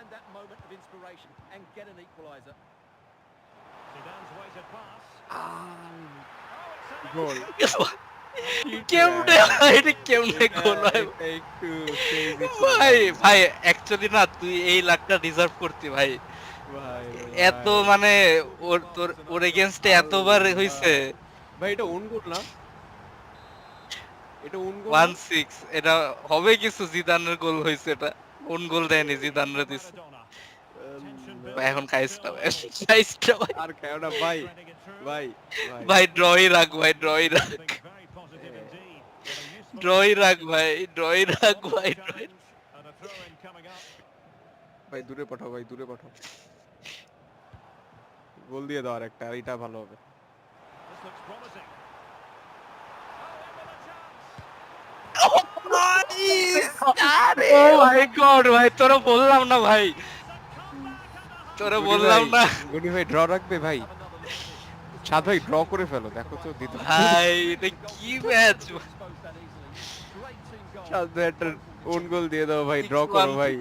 find that moment of inspiration and get an equaliser. গোল কেমনে ভাই এটা কেমনে গোল হয় এটা একটু ক্রেজি ছিল ভাই ভাই অ্যাকচুয়ালি না তুই এই লাখটা ডিজার্ভ করতি ভাই ভাই এত মানে ওর এগেইনস্টে এতবার হইছে ভাই এটা ওন গোল না এটা ওন গোল না 1-6 এটা হবে কিছু জিদানের গোল হইছে এটা কোন গোল দেয়নি জিদানরে দিছে ভাই এখন খাইছটা ভাই আর কেউ না ভাই ভাই ভাই ড্রই রাখ ভাই ড্রই রাখ ড্রই রাখ ভাই ড্রই রাখ ভাই ভাই দূরে পাঠাও গোল দিয়ে দাও আর একটা আর এটা ভালো হবে ও মাই গড ভাই তোরা বললাম না ভাই তোরা বললাম না গনি ভাই ড্র রাখবে ভাই সাদ ভাই ড্র করে ফেলো দেখো তো দিতে ভাই এটা কি ম্যাচ সাদ ভাই একটা ওন গোল দিয়ে দাও ভাই ড্র করো ভাই